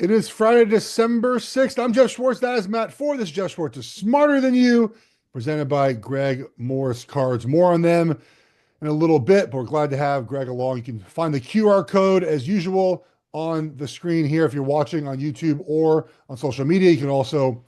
It is Friday, December 6th. I'm Geoff Schwartz. That is Matt Ford. This is Geoff Schwartz is Smarter Than You, presented by Greg Morris Cards. More on them in a little bit, but we're glad to have Greg along. You can find the QR code as usual on the screen here if you're watching on YouTube or on social media. You can also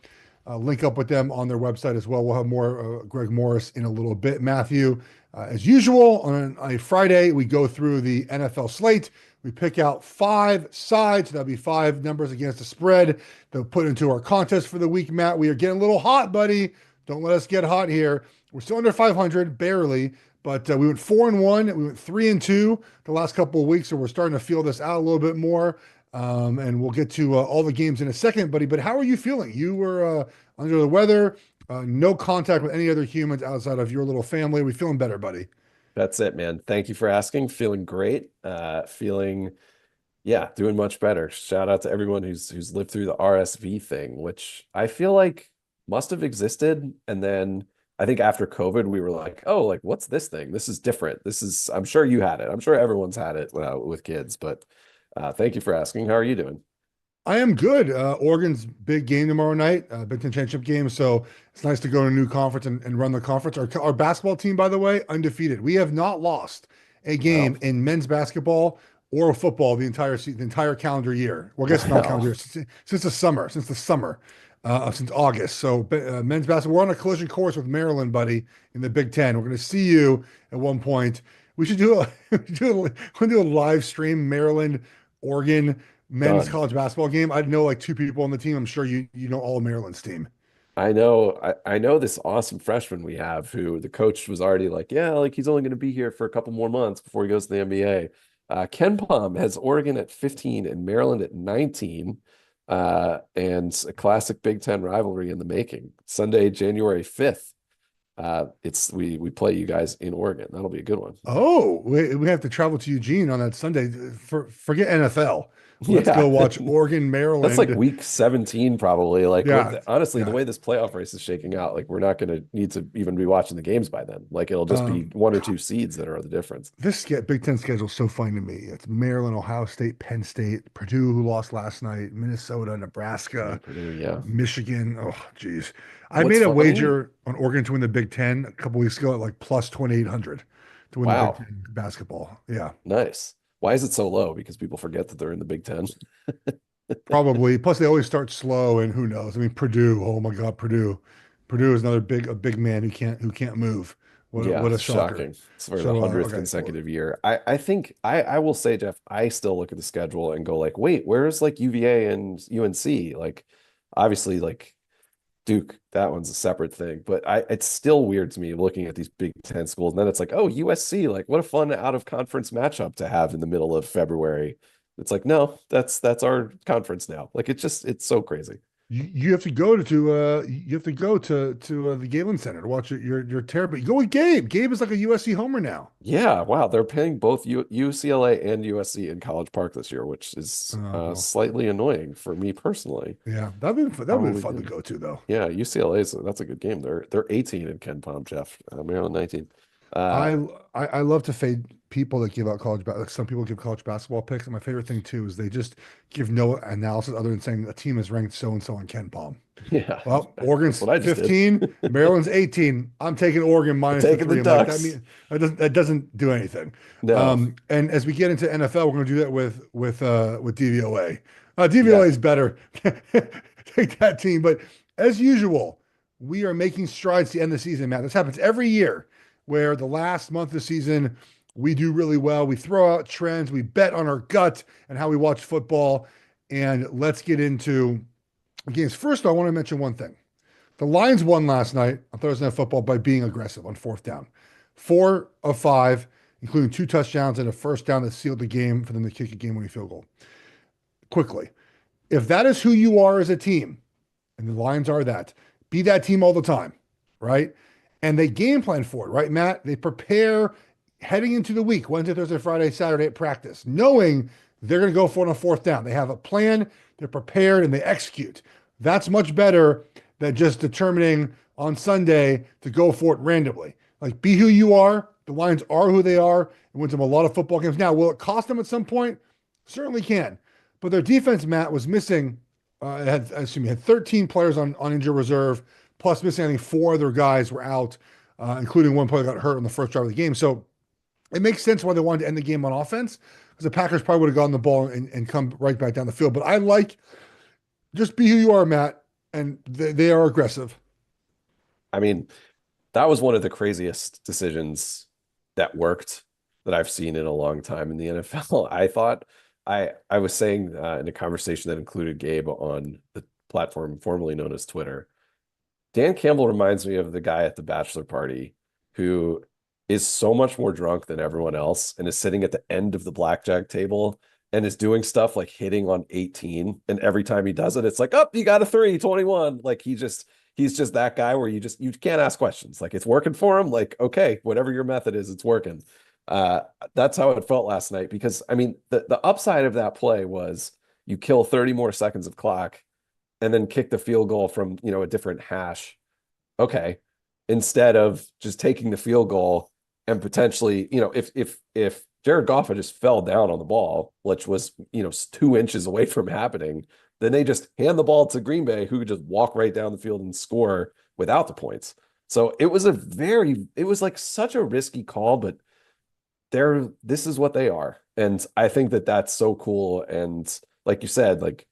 link up with them on their website as well. We'll have more Greg Morris in a little bit. Matthew, as usual, on a Friday, we go through the NFL slate. We pick out 5 sides. That'll be 5 numbers against the spread. They'll put into our contest for the week. Matt, we are getting a little hot, buddy. Don't let us get hot here. We're still under 500, barely, but we went 4-1. We went 3-2 the last couple of weeks, so we're starting to feel this out a little bit more. And we'll get to all the games in a second, buddy. But how are you feeling? You were under the weather, no contact with any other humans outside of your little family. Are we feeling better, buddy? That's it, man. Thank you for asking. Feeling great. Doing much better. Shout out to everyone who's lived through the RSV thing, which I feel like must have existed. And then I think after COVID, we were like, oh, like, what's this thing? This is different. I'm sure you had it. I'm sure everyone's had it with kids, but thank you for asking. How are you doing? I am good. Oregon's big game tomorrow night, Big Ten championship game. So it's nice to go to a new conference and run the conference. Our basketball team, by the way, undefeated. We have not lost a game Wow. in men's basketball or football the entire calendar year. Well, I guess not calendar Wow. year, since the summer, since August. So men's basketball, we're on a collision course with Maryland, buddy, in the Big Ten. We're going to see you at one point. We should do a live stream, Maryland, Oregon men's Done. college basketball game. I know like 2 people on the team. I'm sure you know all of Maryland's team. I know this awesome freshman we have who the coach was already like, yeah, like he's only going to be here for a couple more months before he goes to the NBA. Ken Pom has Oregon at 15 and Maryland at 19, and a classic Big Ten rivalry in the making. Sunday, January 5th. We play you guys in Oregon. That'll be a good one. Oh, we have to travel to Eugene on that Sunday. Forget NFL. Let's Yeah. go watch Oregon, That's like Maryland. week 17, probably. Like, Yeah, honestly, the yeah. way this playoff race is shaking out, like, we're not going to need to even be watching the games by then. Like, it'll just be Um, one or two seeds that are the difference. Big Ten schedule is so fun to me. It's Maryland, Ohio State, Penn State, Purdue, who lost last night, Minnesota, Yeah, Nebraska, Purdue, yeah. Michigan. Oh, geez. I What's made a funny? wager on Oregon to win the Big Ten a couple weeks ago at like plus 2,800 to win the Big Wow, Ten basketball. Yeah. nice. Why is it so low? Because people forget that they're in the Big Ten. Probably. Plus, they always start slow, and who knows? I mean, Purdue. Oh my God, Purdue. Purdue is another a big man who can't move. Yeah, What a it's shocker. shocking. It's for the So, 100th okay. consecutive year. I think I will say, Jeff, I still look at the schedule and go like, wait, where's like UVA and UNC? Like, obviously, like Duke, that one's a separate thing. But it's still weird to me looking at these Big Ten schools. And then it's like, oh, USC, like what a fun out of conference matchup to have in the middle of February. It's like, no, that's our conference now. Like it's so crazy. You have to go to the Galen Center to watch it. You're terrible. You go with Gabe. Gabe is like a USC homer now. Yeah, wow. They're paying both UCLA and USC in College Park this year, which is Well, slightly annoying for me personally. yeah, that'd be Probably fun to good. go to though. Yeah, UCLA is that's a good game. They're 18 in Ken Palm, Jeff. Maryland 19. Uh, I, I love to fade people that give out like some people give college basketball picks. And my favorite thing too is they just give no analysis other than saying a team is ranked so and so on Ken Palm. yeah, Well, that's Oregon's what I just did. 15, Maryland's 18. I'm taking Oregon minus the Taking the 3. I'm like, that Ducks. mean that doesn't do anything. No. And as we get into NFL, we're going to do that with DVOA. DVOA Yeah. is better. Take that team, but as usual, we are making strides to end the season, Matt. This happens every year, where the last month of the season we do really well. We throw out trends, we bet on our gut and how we watch football. And let's get into games. First, I want to mention one thing. The Lions won last night on Thursday Night Football by being aggressive on 4th down. 4 of 5, including 2 touchdowns and a first down that sealed the game for them to kick a game-winning field goal. Quickly, if that is who you are as a team, and the Lions are that, be that team all the time, right? And they game plan for it, right, Matt? They prepare heading into the week, Wednesday, Thursday, Friday, Saturday at practice, knowing they're going to go for it on 4th down. They have a plan, they're prepared, and they execute. That's much better than just determining on Sunday to go for it randomly. Like, be who you are. The Lions are who they are. It wins them a lot of football games. Now, will it cost them at some point? Certainly can. but their defense, Matt, was missing. It had, excuse me, had 13 players on injured reserve, plus missing, I think, four other guys were out, including one player that got hurt on the first drive of the game. So it makes sense why they wanted to end the game on offense, because the Packers probably would have gotten the ball and come right back down the field. But I like, just be who you are, Matt, and they are aggressive. I mean, that was one of the craziest decisions that worked that I've seen in a long time in the NFL. I thought I was saying in a conversation that included Gabe on the platform formerly known as Twitter. Dan Campbell reminds me of the guy at the bachelor party who is so much more drunk than everyone else and is sitting at the end of the blackjack table and is doing stuff like hitting on 18. And every time he does it, it's like, oh, you got a 3, 21. Like he's just that guy where you can't ask questions. Like it's working for him. Like, okay, whatever your method is, it's working. Uh, that's how it felt last night because I mean the upside of that play was you kill 30 more seconds of clock and then kick the field goal from, a different hash. Okay. Instead of just taking the field goal and potentially, if Jared Goff had just fell down on the ball, which was, 2 inches away from happening, then they just hand the ball to Green Bay, who could just walk right down the field and score without the points. So it was like such a risky call, but this is what they are. And I think that that's so cool. And like you said, like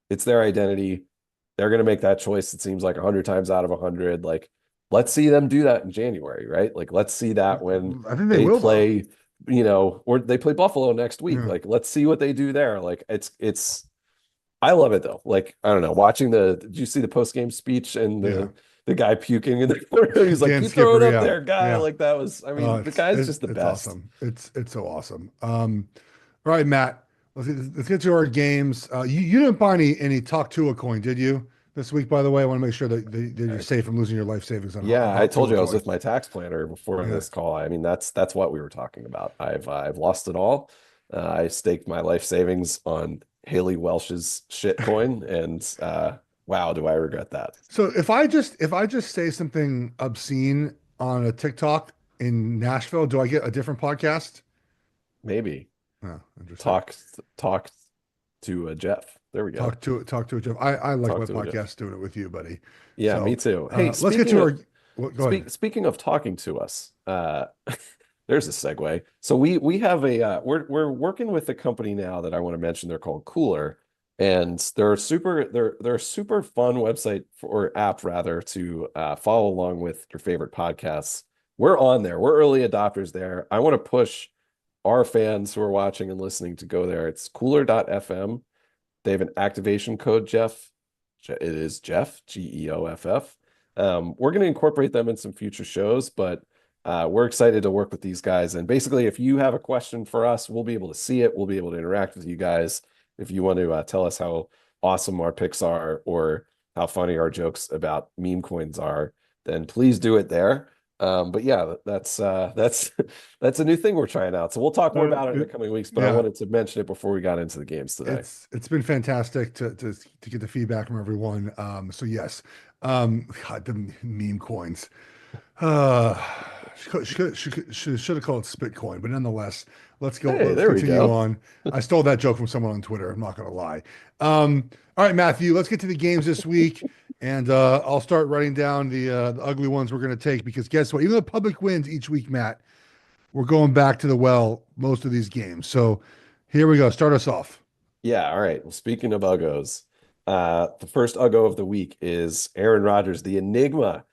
it's their identity. They're going to make that choice. It seems like 100 times out of 100. Like, let's see them do that in January, right? Like, let's see that when I think they they will, though. play, or they play Buffalo next week. Yeah. Like, let's see what they do there. Like, I love it though. Like, I don't know, watching did you see the post game speech and Yeah. the guy puking in the corner? He's like, Dan keep throwing Skipper, up yeah. there, guy. Yeah. Like, that was, I mean, the guy's just the It's best. awesome. It's so awesome. All right, Matt. Let's get to our games. You didn't buy any Talk Tua coin, did you? This week, by the way, I want to make sure that you're safe from losing your life savings on Yeah, I Talk told Tua you I was coin. with my tax planner before Yeah. this call. I mean, that's what we were talking about. I've lost it all. I staked my life savings on Haley Welsh's shitcoin, and wow, do I regret that? So if I just say something obscene on a TikTok in Nashville, do I get a different podcast? Maybe Oh, interesting. talk talk to Jeff. There we go. Talk to a Jeff. I like Talk my to a Jeff. podcast doing it with you, buddy. Yeah, me So too. Hey, let's get speaking to of our. Well, go ahead. speaking of talking to us, there's a segue. So we have we're working with a company now that I want to mention. They're called Cooler, and they're a super fun website or app rather to follow along with your favorite podcasts. We're on there. We're early adopters there. I want to push our fans who are watching and listening to go there. It's cooler.fm. They have an activation code, Jeff. It is Jeff, Geoff. We're going to incorporate them in some future shows, but we're excited to work with these guys. And basically, if you have a question for us, we'll be able to see it. We'll be able to interact with you guys. If you want to tell us how awesome our picks are or how funny our jokes about meme coins are, then please do it there. But yeah, that's that's a new thing we're trying out. So we'll talk more about it in the coming weeks, but I Yeah, wanted to mention it before we got into the games today. it's been fantastic to get the feedback from everyone. So yes, God, the meme coins. Uh, should have called it Spitcoin, but nonetheless, let's go. Hey, Let's there we continue go. on. I stole that joke from someone on Twitter. I'm not going to lie. All right, Matthew, let's get to the games this week, and I'll start writing down the ugly ones we're going to take because guess what? Even though the public wins each week, Matt, we're going back to the well most of these games. So here we go. Start us off. Yeah, all right. Well, speaking of Uggos, the first Uggo of the week is Aaron Rodgers, the Enigma,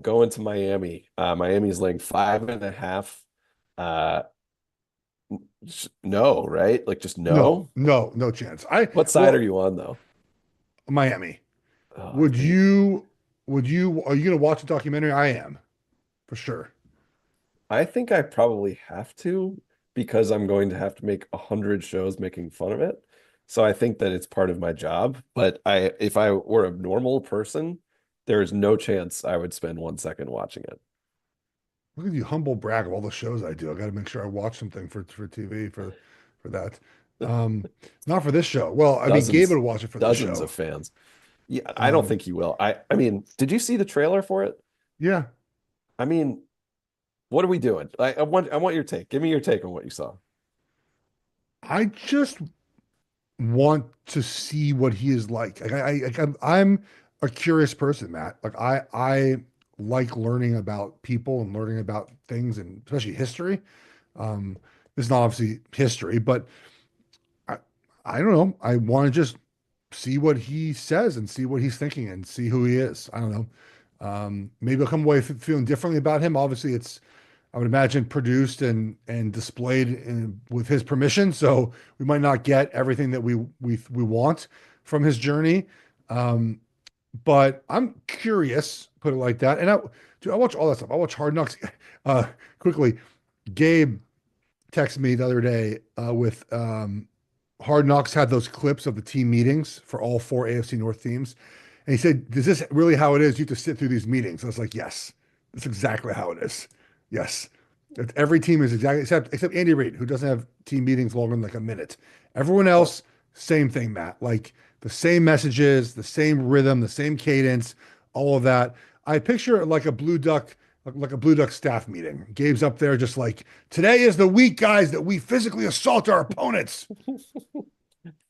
going to Miami. Miami's laying 5.5. Uh, no, right? Like just No, no. no chance. I What side are well, you on though? Miami. Oh, Would you? Are you going to watch the documentary? I am for sure. I think I probably have to because I'm going to have to make 100 shows making fun of it. So I think that it's part of my job. But if I were a normal person, there is no chance I would spend 1 second watching it. Look at you humble brag of all the shows I do. I got to make sure I watch something for TV for that. Um, Not for this show. Well, I mean, Gabe Dozens, would watch it for the dozens of show. fans. Yeah, I don't Um, think he will. I mean, did you see the trailer for it? yeah, I mean, what are we doing? I want your take. Give me your take on what you saw. I just want to see what he is like. I'm a curious person, Matt. Like I like learning about people and learning about things and especially history. Um, it's not obviously history, but I I don't know. I want to just see what he says and see what he's thinking and see who he is. I don't know. Maybe I'll come away feeling differently about him. Obviously, it's I would imagine produced and displayed with his permission. So we might not get everything that we want from his journey. Um, but I'm curious, put it like that. And I watch all that stuff. I watch Hard Knocks. Uh, quickly, Gabe texted me the other day with Hard Knocks had those clips of the team meetings for all four AFC North teams. And he said, "Is this really how it is? You have to sit through these meetings." I was like, "Yes, that's exactly how it is. Yes. Every team is exactly except Andy Reid, who doesn't have team meetings longer than like a minute. Everyone Oh, else, same thing, Matt. Like the same messages, the same rhythm, the same cadence, all of that. I picture it like a Blue Duck staff meeting. Gabe's up there just like, today is the week, guys, that we physically assault our opponents.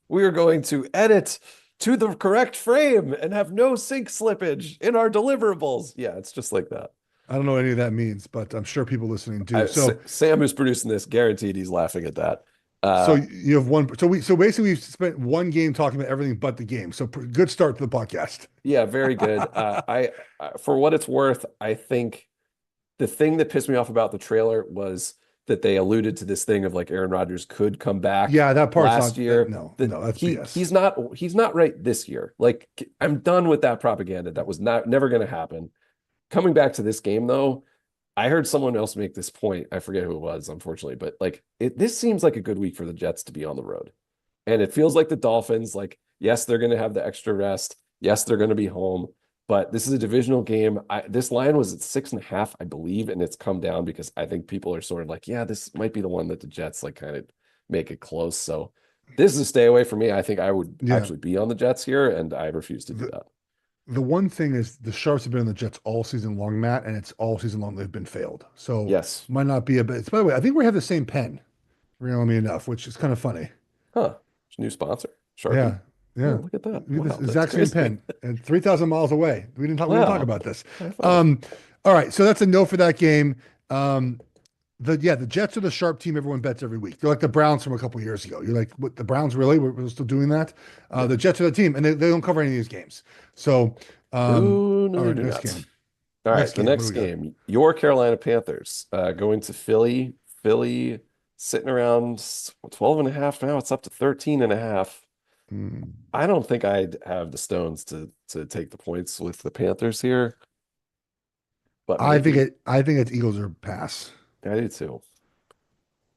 we are going to edit to the correct frame and have no sync slippage in our deliverables. Yeah, it's just like that. I don't know what any of that means, but I'm sure people listening do. Sam, who's producing this, guaranteed he's laughing at that. So Uh, you have one. So basically, we've spent one game talking about everything but the game. So good start to the podcast. yeah, very good. For what it's worth, I think the thing that pissed me off about the trailer was that they alluded to this thing of like Aaron Rodgers could come back Yeah, that part's last not. That, year. no, That no, that's BS. he's not right this year. Like I'm done with that propaganda. That was not never going to happen. Coming back to this game though, I heard someone else make this point. I forget who it was, unfortunately, but like this seems like a good week for the Jets to be on the road. And it feels like the Dolphins, like, yes, they're going to have the extra rest. Yes, they're going to be home, but this is a divisional game. This line was at 6.5, I believe, and it's come down because I think people are sort of like, yeah, this might be the one that the Jets like kind of make it close. So this is a stay away for me. I think I would Yeah. actually be on the Jets here, and I refuse to do The that. the one thing is the Sharps have been on the Jets all season long, Matt, and it's all season long they've been failed. So Yes. might not be a bit. By the way, I think we have the same pen, randomly enough, which is kind of funny. Huh. New sponsor, Sharpie. Yeah, Oh, yeah. look at that. We have this Wow, that's exact same crazy. pen and 3,000 miles away. We didn't talk Wow. about this. High five. Um, all right, so that's a no for that game. Um, the Jets are the sharp team everyone bets every week. They're like the Browns from a couple years ago. You're like, what, the Browns really? We're still doing that? Yeah. The Jets are the team, and they don't cover any of these games. So, No, all they right, do next not. game. All right, Next the game. What do next we got? game, your Carolina Panthers going to Philly. Philly sitting around 12 and a half now. It's up to 13 and a half. Hmm. I don't think I'd have the stones to take the points with the Panthers here, but maybe. I think it's Eagles or pass. I do too.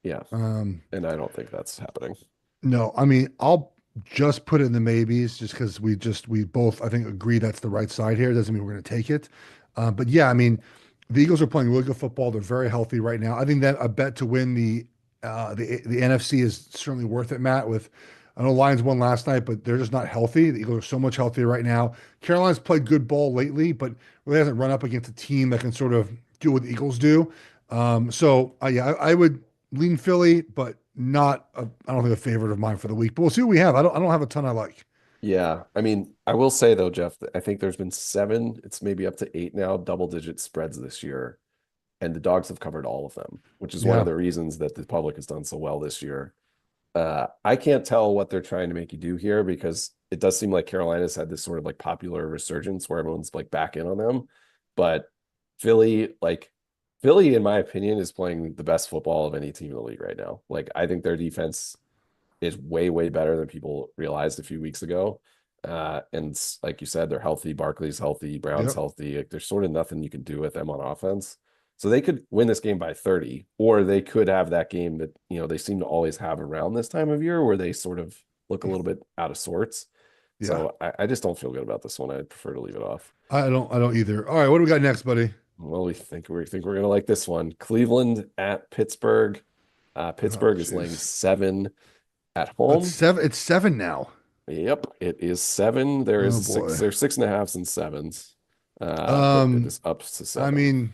Yeah, Um, and I don't think that's happening. No, I mean, I'll just put it in the maybes just because we both, I think, agree that's the right side here. Doesn't mean we're going to take it. But yeah, I mean, the Eagles are playing really good football. They're very healthy right now. I think that a bet to win the NFC is certainly worth it, Matt. I know Lions won last night, but they're just not healthy. The Eagles are so much healthier right now. Carolina's played good ball lately, but really hasn't run up against a team that can sort of do what the Eagles do. Yeah, I would lean Philly, but not I don't think a favorite of mine for the week. But we'll see what we have. I don't have a ton I like. Yeah, I mean, I will say though, Jeff, that I think there's been seven, it's maybe up to eight now, double-digit spreads this year, and the dogs have covered all of them, which is one of Yeah. the reasons that the public has done so well this year. I can't tell what they're trying to make you do here because it does seem like Carolina's had this sort of like popular resurgence where everyone's like back in on them. But Philly, like Philly, in my opinion, is playing the best football of any team in the league right now. Like I think their defense is way, way better than people realized a few weeks ago. And like you said, they're healthy. Barkley's healthy. Brown's Yep. healthy. Like, there's sort of nothing you can do with them on offense. So they could win this game by 30, or they could have that game that, they seem to always have around this time of year where they sort of look a little bit out of sorts. Yeah. So I just don't feel good about this one. I'd prefer to leave it off. I don't either. All right, what do we got next, buddy? Well, we think we're gonna like this one. Cleveland at Pittsburgh. Oh, Pittsburgh is laying jeez. 7 at home. It's seven now. Yep, it is 7. There is Oh a six. boy. There's 6.5s and 7s, but it Um, is up to I 7. mean,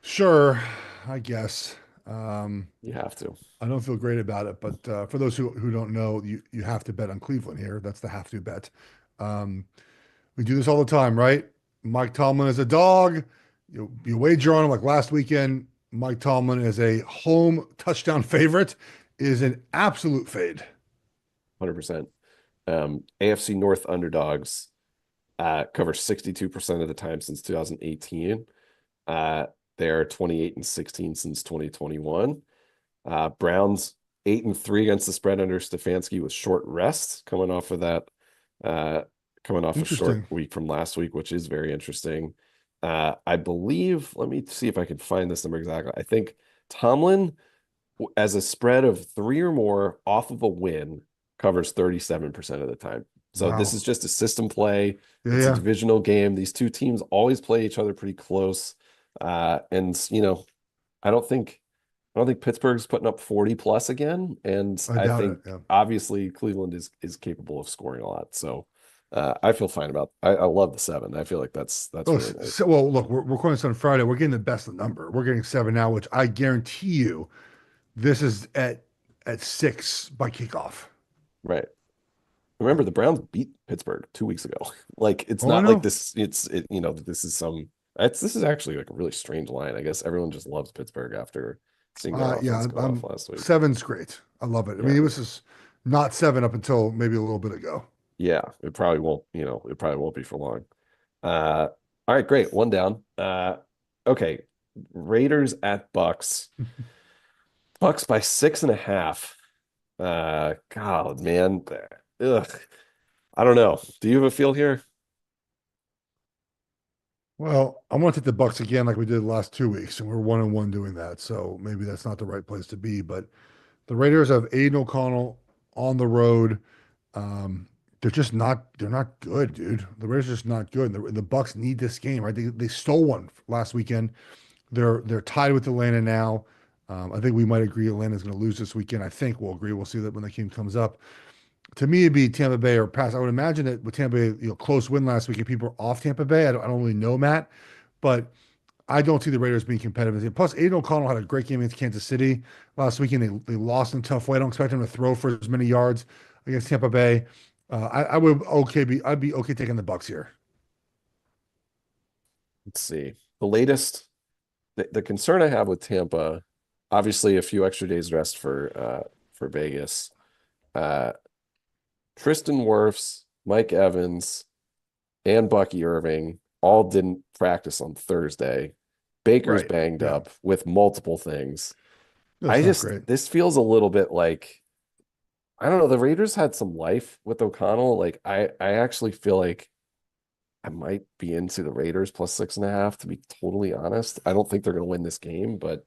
sure, I guess. You have to. I don't feel great about it, but for those who don't know, you have to bet on Cleveland here. That's the have to bet. Um, we do this all the time, right? Mike Tomlin is a dog. You wager on him like last weekend. Mike Tomlin is a home touchdown favorite, is an absolute fade. 100%. AFC North underdogs cover 62% of the time since 2018. Uh, they're 28 and 16 since 2021. Browns 8-3 against the spread under Stefanski with short rest coming off of that, uh, coming off a short Interesting. week from last week, which is very interesting. I believe, let me see if I can find this number exactly. I think Tomlin, as a spread of three or more off of a win, covers 37% of the time. So this Wow. is just a system play. Yeah, It's a yeah. divisional game. These two teams always play each other pretty close. And I don't think Pittsburgh's putting up 40 plus again. And I I doubt it. think Yeah. obviously Cleveland is capable of scoring a lot. So I feel fine about I love the 7. I feel like that's Oh, really nice. well, look, we're recording this on Friday. We're getting the best of the number. We're getting 7 now, which I guarantee you this is at 6 by kickoff. Right. Remember, the Browns beat Pittsburgh 2 weeks ago. Like it's Oh, I not like know. this is some this is actually like a really strange line. I guess everyone just loves Pittsburgh after seeing their Yeah, offense go off I'm last week. 7's great. I love it. I mean, Yeah. it was just not 7 up until maybe a little bit ago. Yeah. It probably won't be for long. All right, great. One down. Okay. Raiders at Bucks. Bucks by 6.5. God, man. Ugh. I don't know. Do you have a feel here? Well, I want to take the Bucks again, like we did the last 2 weeks, and we're 1-1 doing that. So maybe that's not the right place to be. But the Raiders have Aiden O'Connell on the road. Um, they're not good, dude. The Raiders are just not good. The Bucks need this game, right? They stole one last weekend. They're tied with Atlanta now. I think we might agree Atlanta's going to lose this weekend. I think we'll agree. We'll see that when the game comes up. To me, it'd be Tampa Bay or pass. I would imagine that with Tampa Bay, close win last week, and people are off Tampa Bay. I don't really know, Matt, but I don't see the Raiders being competitive. Plus, Aiden O'Connell had a great game against Kansas City last weekend. They lost in a tough way. I don't expect him to throw for as many yards against Tampa Bay. I'd be okay taking the Bucks here. Let's see. The concern I have with Tampa, obviously a few extra days rest for Vegas. Uh Tristan Wirfs, Mike Evans, and Bucky Irving all didn't practice on Thursday. Baker's Right. banged Yeah. up with multiple things. That's not great. This feels a little bit like, I don't know, the Raiders had some life with O'Connell. Like I actually feel like I might be into the Raiders plus 6.5, to be totally honest. I don't think they're gonna win this game, but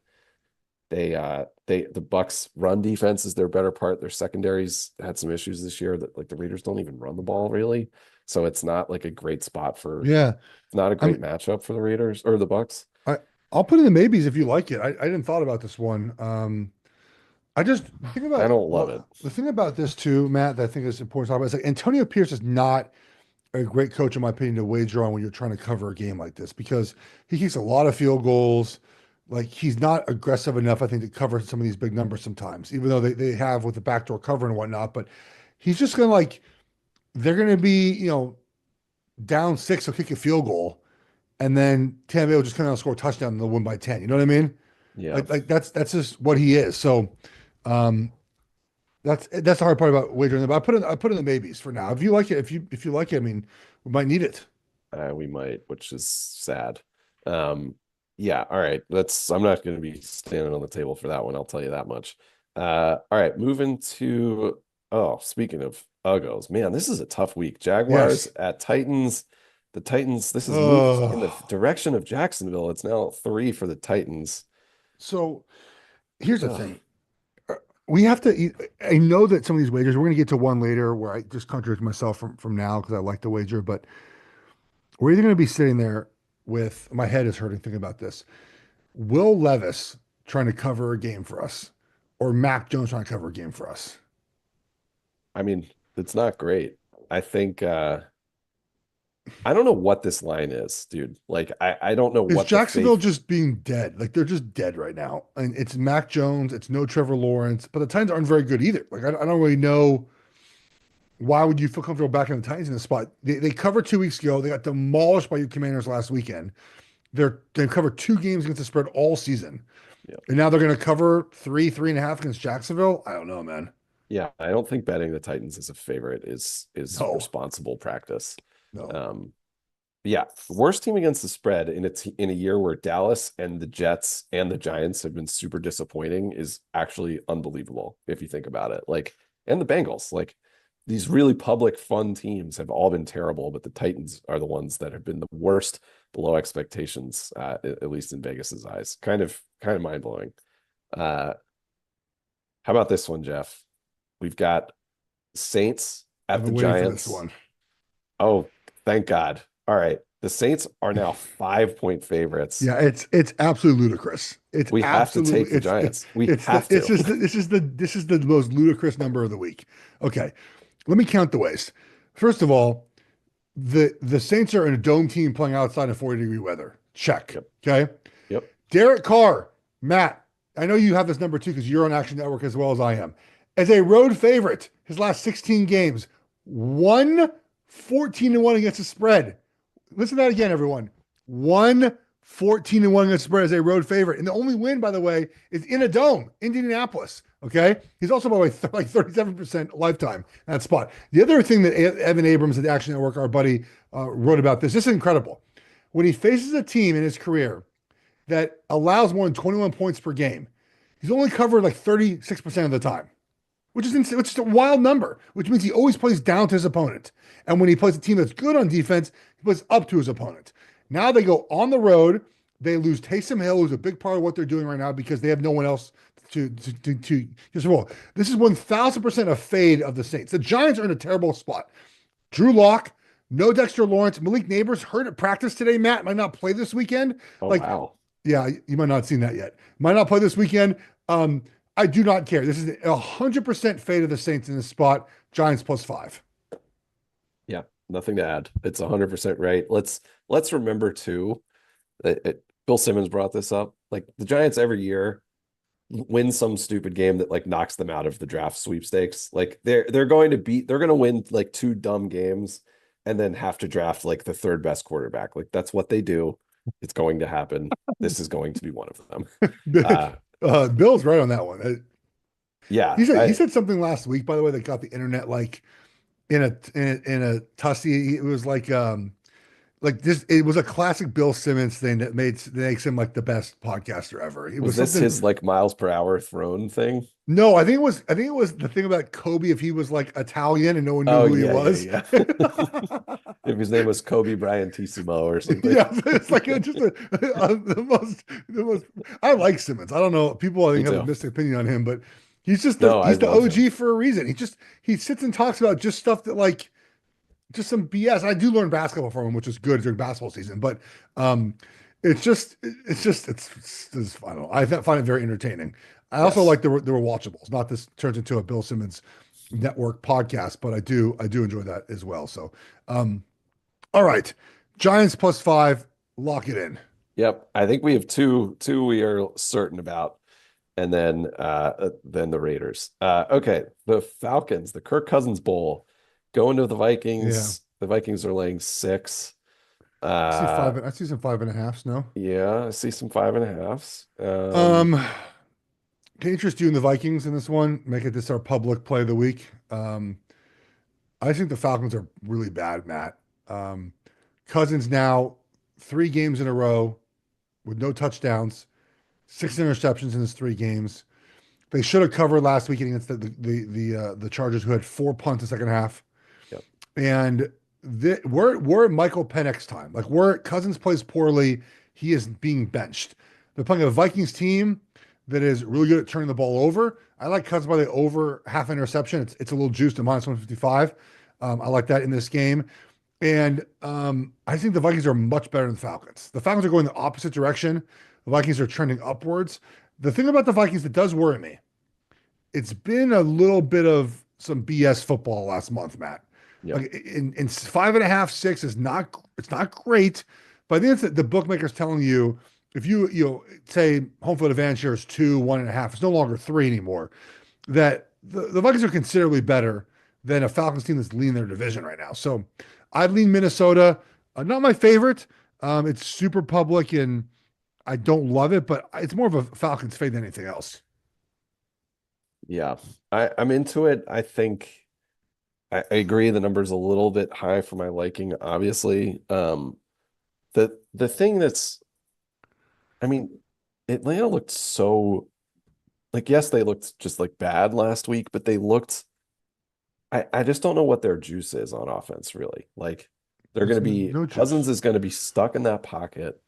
the Bucks run defense is their better part. Their secondaries had some issues this year that like the Raiders don't even run the ball really. So it's not like a great spot for Yeah. not a I great mean, matchup for the Raiders or the Bucks. I I'll put in the maybes if you like it. I didn't thought about this one. I just think I about don't love it. well, the thing about this too, Matt, that I think is important to talk about is like Antonio Pierce is not a great coach, in my opinion, to wager on when you're trying to cover a game like this because he kicks a lot of field goals. Like he's not aggressive enough, I think, to cover some of these big numbers sometimes, even though they have with the backdoor cover and whatnot. But he's just gonna like they're gonna be, down 6, he'll kick a field goal, and then Tampa Bay will just come out and score a touchdown and they'll win by 10. You know what I mean? Yeah. Like that's just what he is. So um that's the hard part about wagering. But I put in the maybes for now. If you like it, if you like it, I mean, we might need it. We might, which is sad. Um, yeah, all right. I'm not going to be standing on the table for that one. I'll tell you that much. All right, moving to speaking of Uggos, man, this is a tough week. Jaguars Yes. at Titans. The Titans, this has moved in the Oh, direction of Jacksonville. It's now 3 for the Titans. so here's the Ugh, thing. Uh, We have to eat. I know that some of these wagers, we're going to get to one later where I just contradict myself from now because I like the wager, but we're either going to be sitting there with my head is hurting thinking about this. Will Levis trying to cover a game for us or Mac Jones trying to cover a game for us? I mean, it's not great. I think I don't know what this line is, dude. Like I don't know Is what the Jacksonville faith. just being dead? Like they're just dead right now. And it's Mac Jones, it's no Trevor Lawrence, but the Titans aren't very good either. Like I don't really know why would you feel comfortable backing the Titans in this spot. They covered 2 weeks ago. They got demolished by your Commanders last weekend. They've covered 2 games against the spread all season. Yeah. And now they're going to cover 3.5 against Jacksonville. I don't know, man. Yeah, I don't think betting the Titans as a favorite is No, responsible practice. no. Um, yeah, worst team against the spread in a year where Dallas and the Jets and the Giants have been super disappointing is actually unbelievable if you think about it. Like, and the Bengals, like these really public fun teams have all been terrible, but the Titans are the ones that have been the worst below expectations, at least in Vegas's eyes. Kind of mind blowing. How about this one, Geoff? We've got Saints I've at the been waiting for this Giants. one. Oh, thank God. All right. The Saints are now 5-point favorites. Yeah, it's absolutely ludicrous. It's We have to absolutely take the Giants. We have it's to. just this is the most ludicrous number of the week. Okay, let me count the ways. First of all, the Saints are in a dome team playing outside in 40-degree weather. Check. Yep. Okay. Yep. Derek Carr, Matt, I know you have this number too because you're on Action Network as well as I am. As a road favorite, his last 16 games, 1-14-1 against the spread. Listen to that again, everyone. 1-14-1 against the spread as a road favorite. And the only win, by the way, is in a dome, Indianapolis. Okay. He's also, by the way, like 37% lifetime in that spot. The other thing that Evan Abrams at the Action Network, our buddy, wrote about this is incredible. When he faces a team in his career that allows more than 21 points per game, he's only covered like 36% of the time, which is a wild number, which means he always plays down to his opponent. And when he plays a team that's good on defense, he plays up to his opponent. Now they go on the road. They lose Taysom Hill, who's a big part of what they're doing right now because they have no one else to just roll. This is 1,000% a fade of the Saints. The Giants are in a terrible spot. Drew Lock, no Dexter Lawrence, Malik Neighbors hurt at practice today. Matt might not play this weekend. Oh, Like, wow. yeah, you might not have seen that yet. Might not play this weekend. I do not care. This is 100% fade of the Saints in this spot. Giants +5. Yeah. Nothing to add. It's 100% right. Let's remember too that Bill Simmons brought this up. Like the Giants every year win some stupid game that like knocks them out of the draft sweepstakes. Like they're going to win like 2 dumb games and then have to draft like the third best quarterback. Like that's what they do. It's going to happen. This is going to be one of them. Uh Bill's right on that one. yeah, He said something last week, by the way, that got the internet like in a tussy. It was like this. It was a classic Bill Simmons thing that makes him like the best podcaster ever. It was was this something. his like miles per hour thrown thing? No, I think it was the thing about Kobe if he was like Italian and no one knew Oh who he yeah, was. yeah, yeah. If his name was Kobe Bryantissimo or something. Yeah, it's like the most. I like Simmons. I don't know. People I Me think have a too. mixed opinion on him, but he's just No, I he's the love him. OG for a reason. He sits and talks about just stuff that like just some BS. I do learn basketball from him, which is good during basketball season, but um, it's I don't know. I find it very entertaining. I also Yes. like the rewatchables. Not this turns into a Bill Simmons network podcast, but I do enjoy that as well. So, all right, Giants +5, lock it in. Yep. I think we have two we are certain about. And then the Raiders. Okay, the Falcons, the Kirk Cousins Bowl, going to the Yeah, Vikings. The Vikings are laying 6. I see Uh, five. I see some 5.5s. No, yeah, I see some 5.5s. um, can interest you in the Vikings in this one? Make it this our public play of the week. I think the Falcons are really bad, Matt. Um, Cousins now 3 games in a row with no touchdowns, 6 interceptions in his 3 games. They should have covered last week against the Chargers, who had 4 punts in the second half. Yep. And we're at Michael Penix time. Like where Cousins plays poorly, he is being benched. They're playing a Vikings team that is really good at turning the ball over. I like Cousins by the over half interception. It's a little juiced to -155. I like that in this game. And I think the Vikings are much better than the Falcons. The Falcons are going the opposite direction. The Vikings are trending upwards. The thing about the Vikings that does worry me, it's been a little bit of some BS football last month, Matt. Yep. Like in 5.5, 6 is not, it's not great, but I think it's the bookmaker's telling you if you say home field advantage here is 2, 1.5, it's no longer 3 anymore. That the Vikings are considerably better than a Falcons team that's leading their division right now. So I'd lean Minnesota. Not my favorite. It's super public and I don't love it, but it's more of a Falcons fade than anything else. Yeah. I'm into it. I think I agree the number's a little bit high for my liking, obviously. The thing that's I mean, Atlanta looked so like yes, they looked just like bad last week, but they looked I just don't know what their juice is on offense, really. Like they're There's gonna be no Cousins juice. is gonna be stuck in that pocket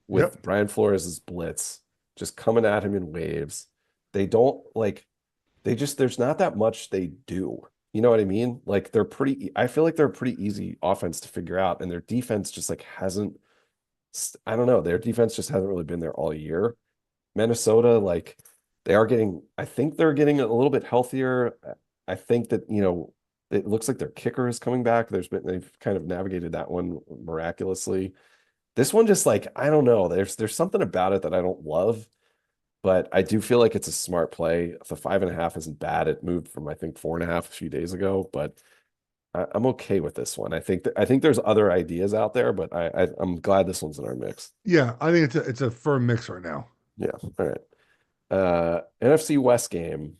with Yep. Brian Flores' blitz just coming at him in waves. They don't like there's not that much they do. You know what I mean? Like I feel like they're a pretty easy offense to figure out, and their defense just like hasn't I don't know, their defense just hasn't really been there all year. Minnesota, like I think they're getting a little bit healthier. I think that, it looks like their kicker is coming back. They've kind of navigated that one miraculously. This one just like, I don't know. There's something about it that I don't love, but I do feel like it's a smart play. The 5.5 isn't bad. It moved from, I think, 4.5 a few days ago, but I'm okay with this one. I think there's other ideas out there, but I'm glad this one's in our mix. Yeah, I think it's a firm mix right now. Yeah. All right. NFC West game.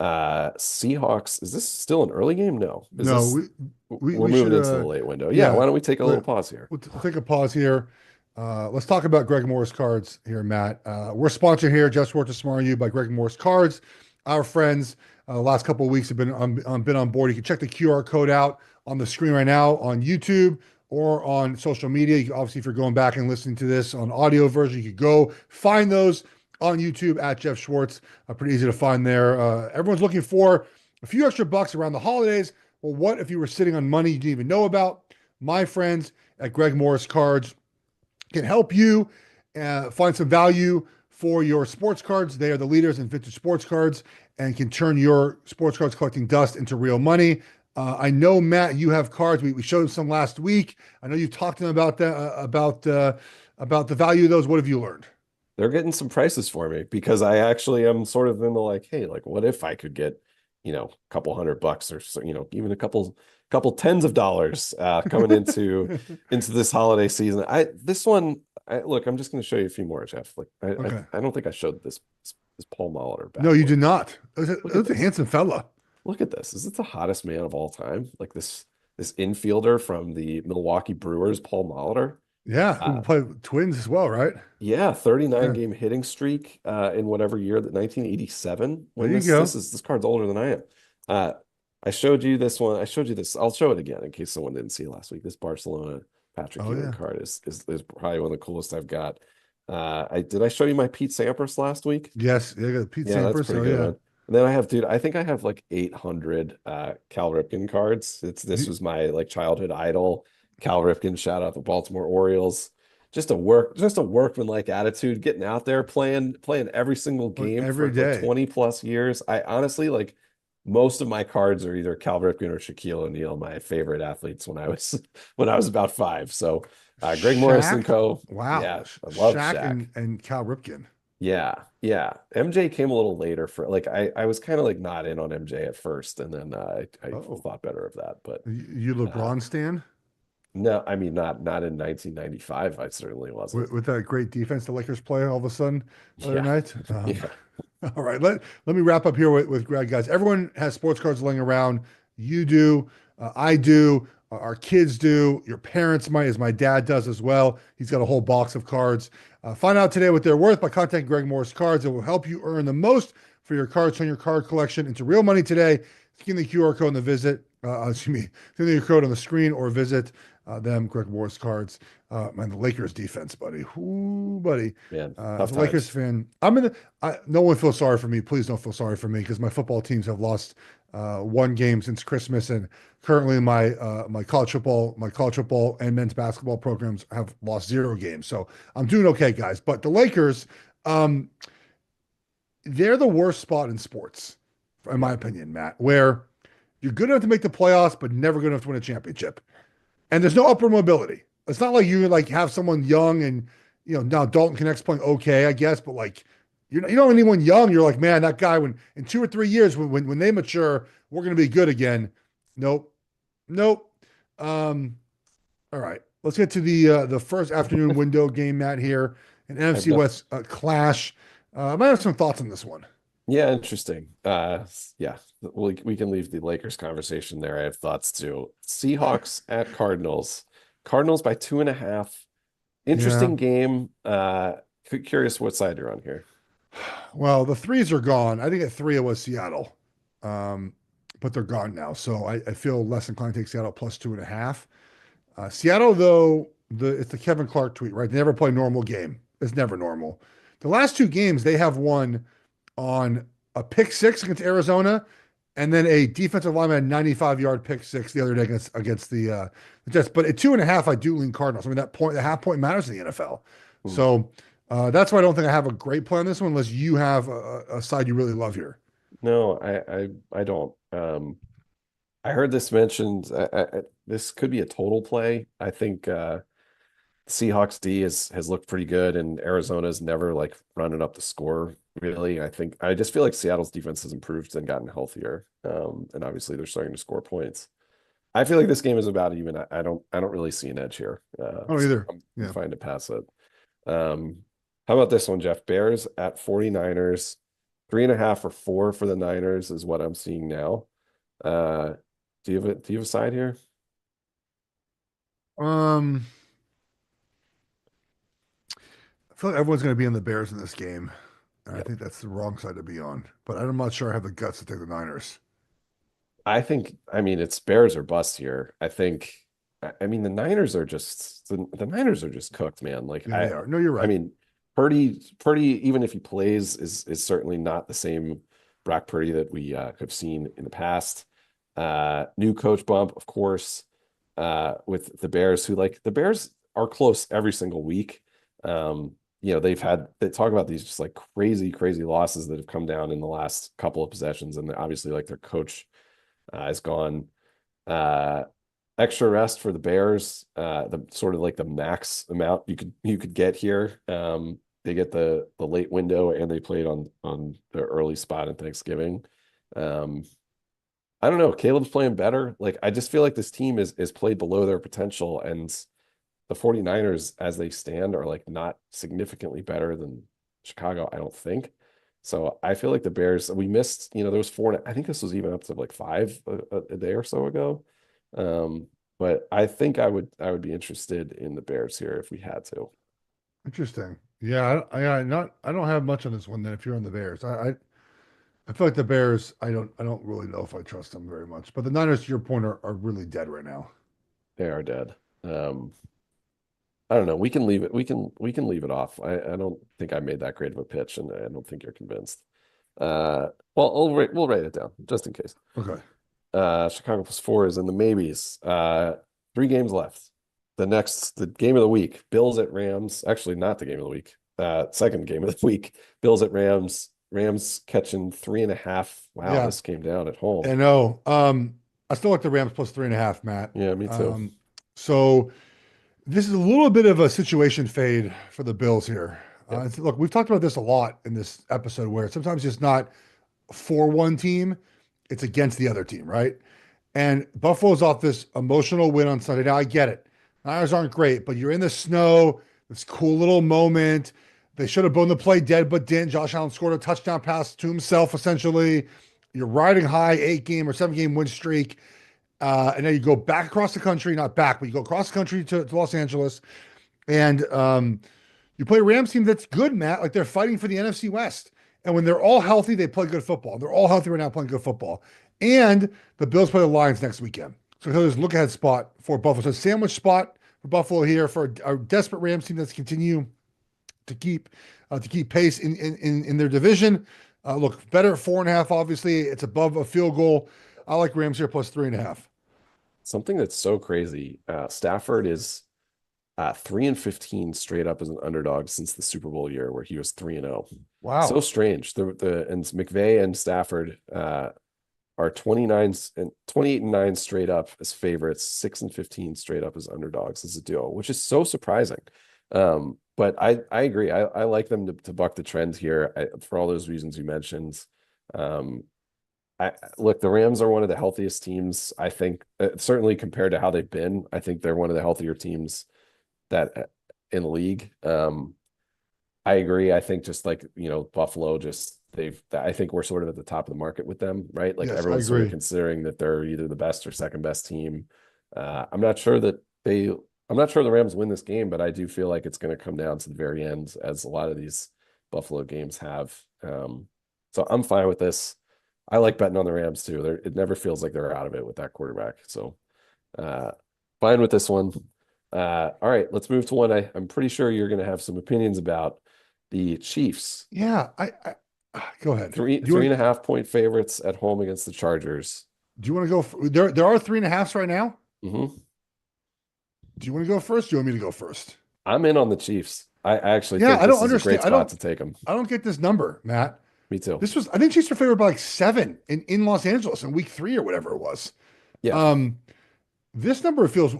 Seahawks. Is this still an early game? No. Is No, this we we're should moving into the late window? Yeah. yeah, Why don't we take a little pause here? we'll take a pause here. Let's talk about Greg Morris cards here, Matt. We're sponsored here, Geoff Schwartz Smart You by Greg Morris Cards. Our friends, the last couple of weeks have been on board. You can check the QR code out on the screen right now on YouTube or on social media. Obviously, if you're going back and listening to this on audio version, you could go find those on YouTube at Geoff Schwartz. Pretty easy to find there. Everyone's looking for a few extra bucks around the holidays. Well, what if you were sitting on money you didn't even know about? My friends at Greg Morris Cards can help you find some value for your sports cards. They are the leaders in vintage sports cards and can turn your sports cards collecting dust into real money. I know, Matt, you have cards. We showed some last week. I know you talked to them about that, about the value of those. What have you learned? They're getting some prices for me because I actually am sort of in the like, hey, like what if I could get, a couple $100 or so, even a couple tens of dollars coming into this holiday season. This one, look, I'm just going to show you a few more, Geoff. Like Okay. I don't think I showed this Paul Molitor No, you backboard. did not. Look at That's a this. handsome fella. Look at this. Is it the hottest man of all time? Like this infielder from the Milwaukee Brewers, Paul Molitor. Yeah, who Uh, play Twins as well, right? yeah, 39 Yeah. game hitting streak in whatever year that 1987 There when you this go. is this card's older than I am. Uh I showed you this one. I showed you this. I'll show it again in case someone didn't see it last week. This Barcelona Patrick Oh Ewing yeah. card is probably one of the coolest I've got. I show you my Pete Sampras last week? Yes. Yeah, got Pete Yeah, that's Sampras. pretty Oh good, yeah. man. And then I have, dude, I think I have like 800 Cal Ripken cards. This You, was my like childhood idol. Cal Ripken, shout out the Baltimore Orioles. Just a workmanlike attitude, getting out there playing every single game every for like day. 20 plus years. I honestly like most of my cards are either Cal Ripken or Shaquille O'Neal, my favorite athletes when I was when I was about 5. So Greg Morris and Shaq. Co. Wow. Yeah, I love Shaq Shaq. and Cal Ripken. Yeah, yeah. MJ came a little later for like I was kind of like not in on MJ at first, and then I Oh, thought better of that. But you uh LeBron stan no, I mean not in 1995. I certainly wasn't. with that great defense the Lakers play all of a sudden the other Yeah, night. yeah. All right, let me wrap up here with Greg, guys. Everyone has sports cards laying around. You do, I do, our kids do, your parents might, as my dad does as well. He's got a whole box of cards. Find out today what they're worth by contacting Greg Morris Cards. It will help you earn the most for your cards. Turn your card collection into real money today. Scan the QR code on the visit. Excuse me, scan the QR code on the screen or visit them, Greg Morris Cards. And the Lakers defense, buddy. Ooh, buddy. Man, As tough a Lakers times. fan, no one feels sorry for me. Please don't feel sorry for me because my football teams have lost one game since Christmas, and currently my college football and men's basketball programs have lost 0 games. So I'm doing okay, guys. But the Lakers, um, they're the worst spot in sports, in my opinion, Matt, where You're good enough to make the playoffs, but never good enough to win a championship. And there's no upward mobility. It's not like you like have someone young and now Dalton Connect's playing okay, I guess, but like you don't have anyone young. You're like, man, that guy when in 2 or 3 years when they mature, we're gonna be good again. Nope, nope. Um, all right, let's get to the first afternoon window game, Matt. Here, an I've NFC def West clash. I might have some thoughts on this one. Yeah, interesting. Yeah, we can leave the Lakers conversation there. I have thoughts too. Seahawks at Cardinals. Cardinals by 2.5. Yeah. Interesting game. Curious what side you're on here. Well, the threes are gone. I think at three it was Seattle, um, but they're gone now. So I feel less inclined to take Seattle plus 2.5. Seattle, though, it's the Kevin Clark tweet, right? They never play normal game. It's never normal. The last two games they have won on a pick six against Arizona, and then a defensive lineman 95-yard pick six the other day against the Jets. But at 2.5, I do lean Cardinals. I mean that point, the half point matters in the NFL. Hmm. So that's why I don't think I have a great play on this one, unless you have a side you really love here. No, I don't. I heard this mentioned. This could be a total play. I think Seahawks D has looked pretty good, and Arizona's never like running up the score really. I just feel like Seattle's defense has improved and gotten healthier, and obviously they're starting to score points. I feel like this game is about even. I don't really see an edge here. I don't So either. I'm Yeah, fine to pass it. How about this one, Jeff? Bears at 49ers, 3.5 or 4 for the Niners is what I'm seeing now. Uh, do you have a side here? um, I feel like everyone's going to be in the Bears in this game. And I Yep. think that's the wrong side to be on. But I'm not sure I have the guts to take the Niners. I mean, it's Bears or bust here. I mean, the Niners are just cooked, man. Like Yeah, they are. No, you're I right. mean, Purdy, even if he plays, is certainly not the same Brock Purdy that we have seen in the past. New coach bump, of course, with the Bears, who like the Bears are close every single week. They talk about these just like crazy, crazy losses that have come down in the last couple of possessions, and obviously like their coach is gone. Uh, Extra rest for the Bears, the sort of like the max amount you could get here. They get the late window and they played on the early spot in Thanksgiving. Um, I don't know. Caleb's playing better. Like I just feel like this team is played below their potential, and the 49ers as they stand are like not significantly better than Chicago, I don't think. So I feel like the Bears, we missed, there was four, I think this was even up to like five a day or so ago. Um, but I think I would be interested in the Bears here if we had to. Interesting. Yeah, I don't have much on this one then if you're on the Bears. I feel like the Bears, I don't really know if I trust them very much. But the Niners, to your point, are really dead right now. They are dead. Um, I don't know. We can leave it. We can leave it off. I don't think I made that great of a pitch, and I don't think you're convinced. Well, we'll write it down just in case. Okay. Chicago plus 4 is in the maybes. 3 games left. The game of the week, Bills at Rams. Actually, not the game of the week. Second game of the week, Bills at Rams. Rams catching 3.5. Wow, Yeah, this came down at home. I know. I still like the Rams plus 3.5, Matt. Yeah, me too. So this is a little bit of a situation fade for the Bills here. Yep. Look, we've talked about this a lot in this episode where sometimes it's not for one team, it's against the other team, right? And Buffalo's off this emotional win on Sunday. Now I get it. Niners aren't great, but you're in the snow. This cool little moment. They should have blown the play dead, but didn't. Josh Allen scored a touchdown pass to himself, essentially. You're riding high 8 game or 7 game win streak. And then you go back across the country, not back, but you go across the country to Los Angeles. And you play a Rams team that's good, Matt. Like they're fighting for the NFC West. And when they're all healthy, they play good football. They're all healthy right now playing good football. And the Bills play the Lions next weekend. So there's a look ahead spot for Buffalo. So sandwich spot for Buffalo here for a desperate Rams team that's continue to keep pace in their division. Look, better at 4.5, obviously. It's above a field goal. I like Rams here plus 3.5. Something that's so crazy. Stafford is 3-15 straight up as an underdog since the Super Bowl year where he was 3-0. So Wow. strange. And McVay and Stafford are 29 and 28 and 9 straight up as favorites, 6 and 15 straight up as underdogs as a duo, which is so surprising. But I agree. I like them to buck the trend here for all those reasons you mentioned. Um, I look, the Rams are one of the healthiest teams, I think, certainly compared to how they've been. I think they're one of the healthier teams that in the league. I agree. I think just like, Buffalo just I think we're sort of at the top of the market with them, right? Like Yes, I everyone's sort of agree. considering that they're either the best or second best team. I'm not sure that I'm not sure the Rams win this game, but I do feel like it's going to come down to the very end, as a lot of these Buffalo games have. So I'm fine with this. I like betting on the Rams too. It never feels like they're out of it with that quarterback. So uh, fine with this one. All right, let's move to one I'm pretty sure you're going to have some opinions about, the Chiefs. Yeah, go ahead. Three and a half point favorites at home against the Chargers. Do you want to go? There are 3.5s right now. Hmm. Do you want to go first? Do you want me to go first? I'm in on the Chiefs. I actually Yeah, think I don't this is a great understand. spot to take them. I don't get this number, Matt. Me too. I think Chiefs are favored by like 7 in Los Angeles in week 3 or whatever it was. Yeah, Um, this number feels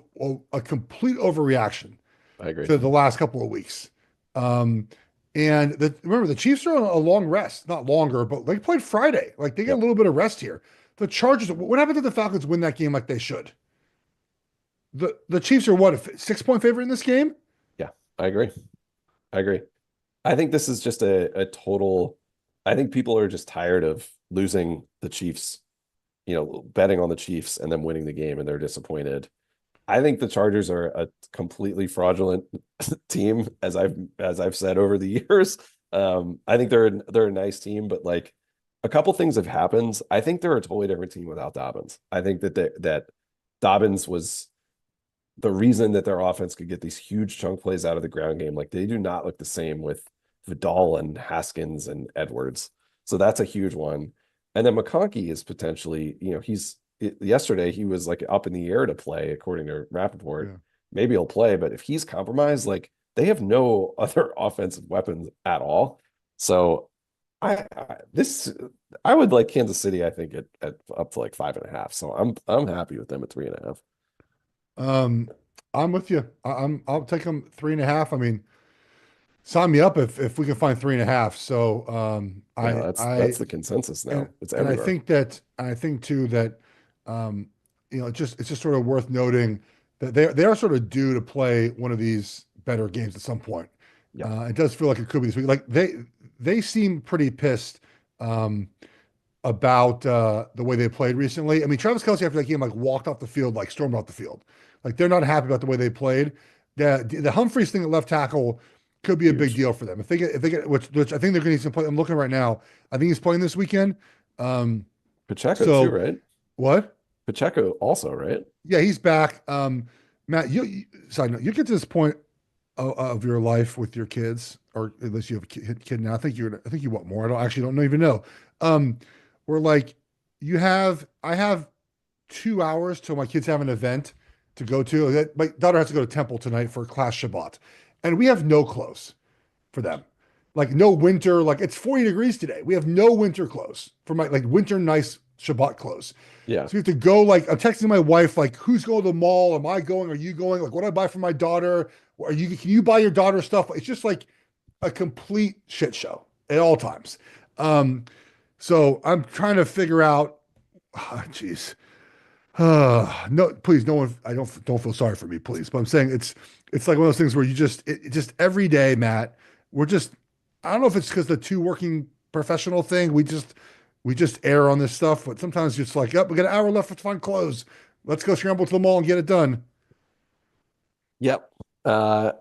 a complete overreaction I agree. to the last couple of weeks. Um, and remember, the Chiefs are on a long rest, not longer, but they played Friday. Like they get a Yep. little bit of rest here. The Chargers, what happened to the Falcons win that game like they should? The Chiefs are what, a 6-point favorite in this game? Yeah, I agree. I agree. I think this is just a total. I think people are just tired of losing the Chiefs, betting on the Chiefs and then winning the game, and they're disappointed. I think the Chargers are a completely fraudulent team, as I've said over the years. I think they're a nice team, but like a couple things have happened. I think they're a totally different team without Dobbins. I think that Dobbins was the reason that their offense could get these huge chunk plays out of the ground game. Like they do not look the same with Vidal and Haskins and Edwards. So that's a huge one. And then McConkey is potentially, yesterday he was like up in the air to play, according to Rappaport. Yeah. Maybe he'll play, but if he's compromised, like they have no other offensive weapons at all. So I would like Kansas City, I think at up to like 5.5. So I'm happy with them at 3.5. Um, I'm with you. I'll take them 3.5. I mean, sign me up if we can find 3.5. So Yeah, I I that's the consensus and now. It's and everywhere. I think too that um, it's just sort of worth noting that they are sort of due to play one of these better games at some point. Yeah, It does feel like it could be this week. Like they seem pretty pissed about the way they played recently. I mean, Travis Kelce after that game like walked off the field, like stormed off the field. Like they're not happy about the way they played. The Humphreys thing at left tackle could be a big huge. deal for them if they get which I think they're going to need some play. I'm looking right now. I think he's playing this weekend. Um, Pacheco too, so right? what? Pacheco also, right? Yeah, he's back. Matt, side note, you get to this point of your life with your kids, or at least you have a kid now. I think you want more. Don't even know. Um, where like I have 2 hours till my kids have an event to go to. My daughter has to go to temple tonight for class Shabbat, and we have no clothes for them. Like no winter, like it's 40 degrees today. We have no winter clothes for my like winter nice Shabbat clothes. Yeah. So we have to go like I'm texting my wife, like, who's going to the mall? Am I going? Are you going? Like, what do I buy for my daughter? Can you buy your daughter stuff? It's just like a complete shit show at all times. Um, so I'm trying to figure out, jeez. No, please, no one. I don't feel sorry for me, please. But I'm saying it's like one of those things where it just every day, Matt. We're just I don't know if it's because the two working professional thing. We just err on this stuff, but sometimes it's like, we got an hour left to find clothes. Let's go scramble to the mall and get it done. Yep. Uh,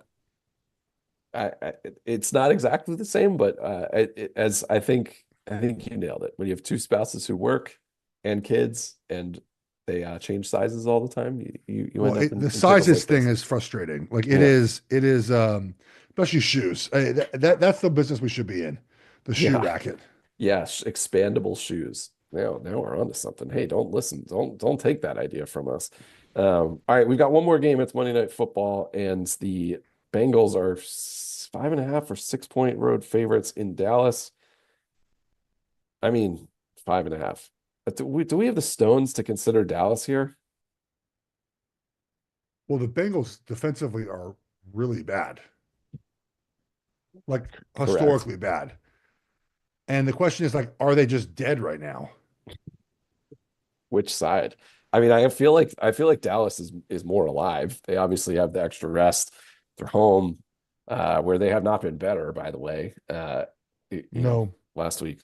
it's not exactly the same, but as I think you nailed it. When you have two spouses who work and kids, and they change sizes all the time, you Well, end up the in pickles sizes like thing this. is frustrating. Like Yeah. it is, especially shoes. That's the business we should be in, the shoe Yeah. racket. Yeah. Expandable shoes. Now we're onto something. Hey, don't listen. Don't take that idea from us. All right, we've got one more game. It's Monday Night Football, and the Bengals are 5.5 or 6 point road favorites in Dallas. I mean, 5.5. Do we have the stones to consider Dallas here? Well, the Bengals defensively are really bad, like Correct. historically bad. And the question is like, are they just dead right now? Which side? I mean, I feel like Dallas is more alive. They obviously have the extra rest. They're home, where they have not been better, by the way. No. Last week,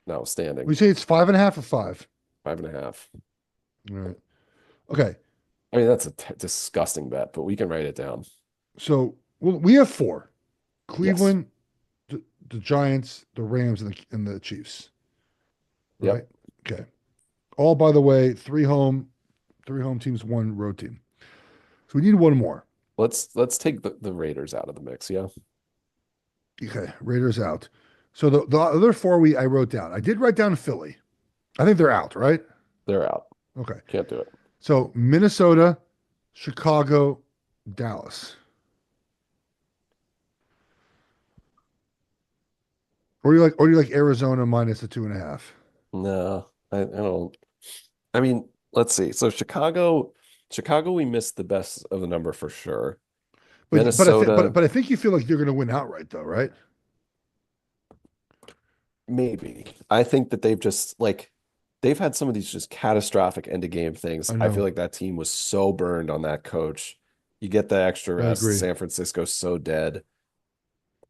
notwithstanding, We say it's 5.5 or 5. 5.5. All right. Okay. I mean, that's a disgusting bet, but we can write it down. So well, we have 4. Yes. Cleveland, the Giants, the Rams, and the Chiefs. Right? Yep. Okay. All by the way, 3 home teams, 1 road team. So we need one more. Let's take the Raiders out of the mix. Yeah, Okay. Raiders out. So the other 4 I wrote down. I did write down Philly. I think they're out, right? they're out. Okay. Can't do it. So Minnesota, Chicago, Dallas. Or do you like Arizona minus the 2.5? No, I don't. I mean, let's see. So Chicago, we missed the best of the number for sure. Minnesota, But I think you feel like you're going to win outright though, right? maybe. I think that they've had some of these just catastrophic end of game things. I I feel know. like that team was so burned on that coach. You get the extra I rest. agree. San Francisco's so dead.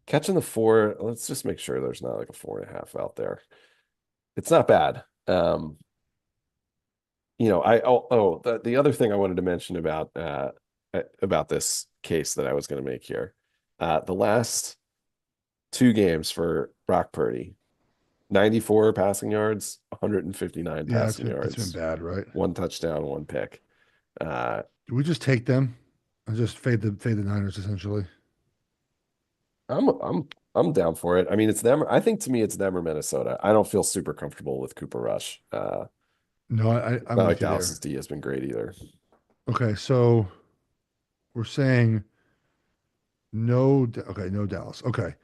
Catching the 4, let's just make sure there's not like a 4.5 out there. It's not bad. The other thing I wanted to mention about this case that I was going to make here, the last 2 games for Brock Purdy, 94 passing yards, 159 Yeah, passing it's been yards, bad, right? 1 touchdown, 1 pick. Uh, Do we just take them and just fade the Niners essentially? I'm down for it. I mean, it's them. I think to me, it's them or Minnesota. I don't feel super comfortable with Cooper Rush. No, It's I'm not like with you Dallas's there. D has been great either. Okay, so we're saying no. Okay, no Dallas. Okay,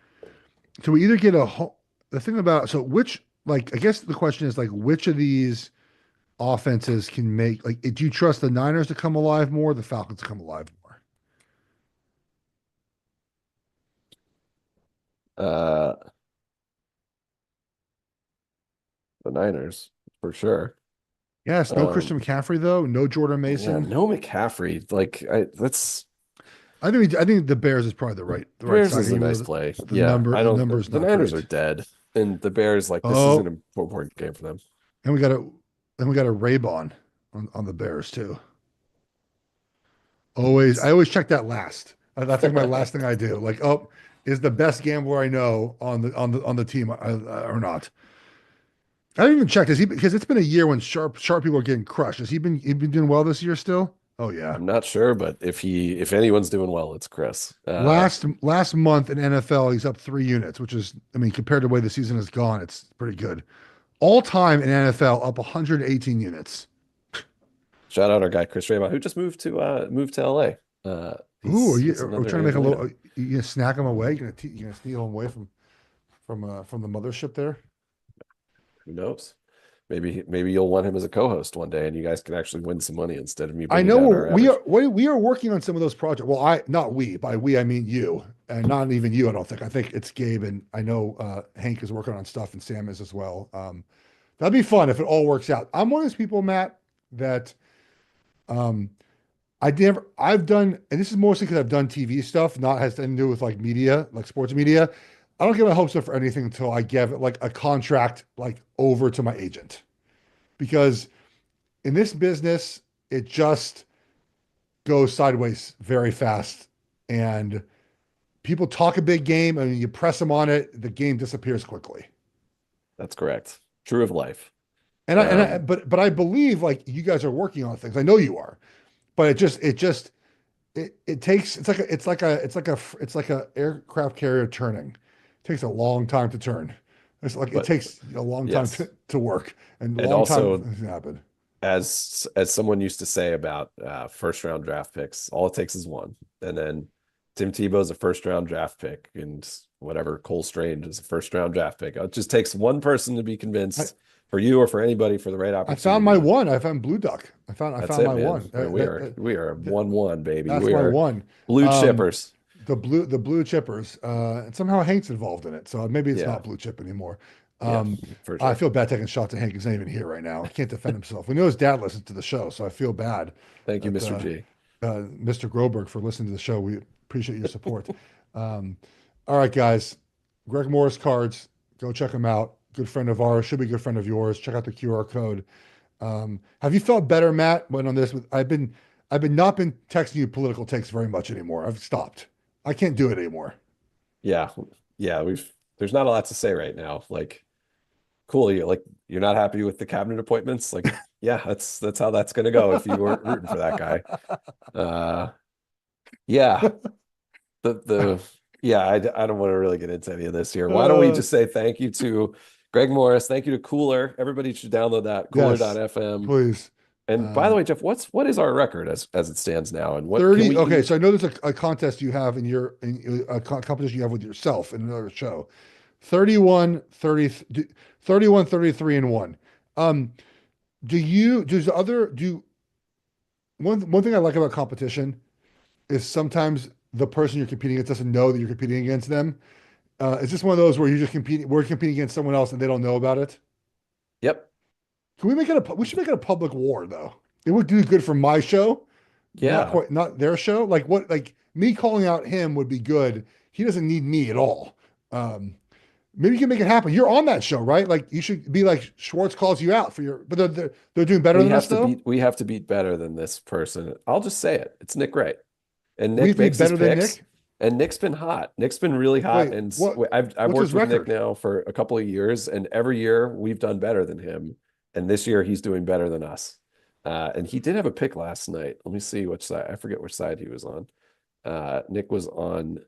so we either get the thing about so which like I guess the question is like which of these offenses can make like do you trust the Niners to come alive more, or the Falcons to come alive more? Uh, the Niners for sure. Yes, no Um, Christian McCaffrey though, no Jordan yeah, Mason. no McCaffrey. That's I think the Bears is probably the right Bears side, is a even though nice the, play. the Yeah, number I the don't. number is The not Niners are great. dead, and the Bears this is an Oh, important game for them. and we got a Raybon on the Bears too. I always check that last. That's like my last thing I do. Like, oh, is the best gambler I know on the team or not? I haven't even checked. Is he because it's been a year when sharp people are getting crushed. Has he been doing well this year still? Oh yeah. I'm not sure, but if anyone's doing well, it's Chris. Last month in NFL, he's up 3 units, which is, I mean, compared to the way the season has gone, it's pretty good. All time in NFL, up 118 units. Shout out our guy Chris Raymond, who just moved to LA. Ooh, He's are we another trying to make a Angel. little? You gonna snack him away? You gonna steal him away from the mothership there? Who knows? Maybe you'll want him as a co-host one day, and you guys can actually win some money instead of me I bringing know down our average. we are working on some of those projects. Well, not we. By we, I mean you, and not even you. I don't think. I think it's Gabe, and I know Hank is working on stuff, and Sam is as well. That'd be fun if it all works out. I'm one of those people, Matt, that um, I've done, and this is mostly because I've done TV stuff, not has anything to do with like media, like sports media. I don't get my hopes up for anything until I give it like a contract like over to my agent, because in this business, it just goes sideways very fast. And people talk a big game and you press them on it, the game disappears quickly. That's correct. True of life. And Um, but I believe like you guys are working on things. I know you are, but it takes it's like a aircraft carrier turning. It takes a long time to turn. It's like it but takes a long time yes, to work and a and long time also to happen. as someone used to say about first round draft picks, all it takes is one, and then Tim Tebow's a first round draft pick, and whatever Cole Strange is a first round draft pick. It just takes one person to be I, convinced for you or for anybody for the right I found my opportunity. one. I found Blue Duck. I That's found it, my man. one. Man, we are That- 1-1, baby. that's We my are one. blue Um, chippers. the blue chippers, and somehow Hank's involved in it. So maybe it's Yeah, not blue chip anymore. yeah, Um, for I sure. feel bad taking shots at Hank. He's not even here right now. He can't defend himself. We know his dad listens to the show, so I feel bad Thank you, that Mr. G. Mr. Groberg for listening to the show. We appreciate your support. Um, all right, guys. Greg Morris cards. Go check him out. Good friend of ours. Should be a good friend of yours. Check out the QR code. Have you felt better, Matt, when on this? I've been not been texting you political takes very much anymore. I've stopped. I can't do it anymore. Yeah, yeah. There's not a lot to say right now. Like, cool. You're not happy with the cabinet appointments. Like, yeah, that's how that's gonna go if you weren't rooting for that guy. Uh, yeah. The yeah, I don't want to really get into any of this here. Why don't we Uh, just say thank you to Greg Morris? Thank you to Cooler. Everybody should download that, yes, cooler.fm. please. And by the Um, way, Jeff, what is our record as it stands now? And what can 30. we Okay, eat? so I know there's a contest you have in a competition you have with yourself in another show. 31, 30, 31, 33, and 1. Um, does the other do one thing I like about competition is sometimes the person you're competing against doesn't know that you're competing against them. Is this one of those where we're competing against someone else and they don't know about it? Yep. Can we make it we should make it a public war though. It would do good for my show, Yeah. not their show. Like me calling out him would be good. He doesn't need me at all. Um, maybe you can make it happen. You're on that show, right? Like you should be like Schwartz calls you out for your, but they're doing better than us though. We have to beat better than this person. I'll just say it. It's Nick Wright. And We have Nick to be makes his better than picks. Nick. And Nick's been hot. Nick's been really hot. Wait, And I've what's his worked with Nick record? now for a couple of years, and every year we've done better than him. And this year he's doing better than us. And he did have a pick last night. Let me see which side. I forget which side he was on. Nick was on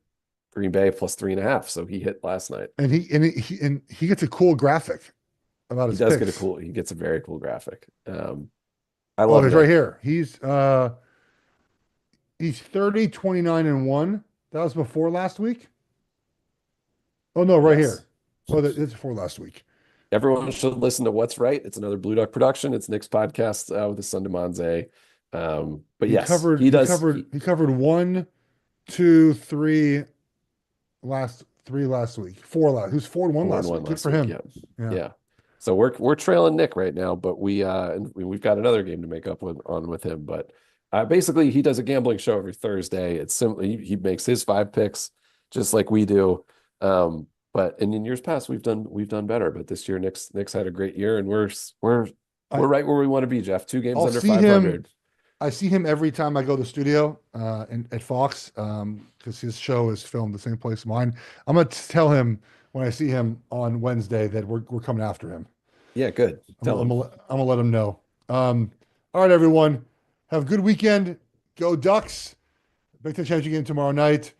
Green Bay plus 3.5, so he hit last night. And he gets a cool graphic about He his does get a picks. cool. He gets a very cool graphic. I Oh, love he's right Nick. here. He's 30, 29, and 1. That was before last week. Oh no, right Yes. here. Oh, it's before last week. Everyone should listen to What's Right. It's another Blue Duck production. It's Nick's podcast with his son Demonze. But He yes, covered he he does. covered he covered one, two, three last week. Four last. Who's 4-1 4 and last 1 week? Good last for week. him. Yeah. Yeah. Yeah. So we're trailing Nick right now, but we've got another game to make up with him. But basically he does a gambling show every Thursday. It's simply he makes his 5 picks just like we do. But in years past we've done better. But this year Nick's had a great year, and we're I right where we want to be, Jeff. 2 games I'll under see him. 500. I see him every time I go to the studio at Fox because his show is filmed the same place mine. I'm gonna tell him when I see him on Wednesday that we're coming after him. Yeah, good. Tell him. I'm gonna let him know. All right, everyone, have a good weekend. Go Ducks! Big Ten Championship game tomorrow night.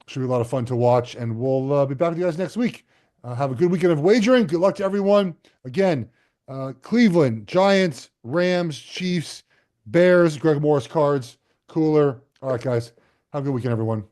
Should be a lot of fun to watch, and we'll be back with you guys next week. Have a good weekend of wagering. Good luck to everyone. Again, Cleveland, Giants, Rams, Chiefs, Bears, Greg Morris cards, Cooler. All right, guys. Have a good weekend, everyone.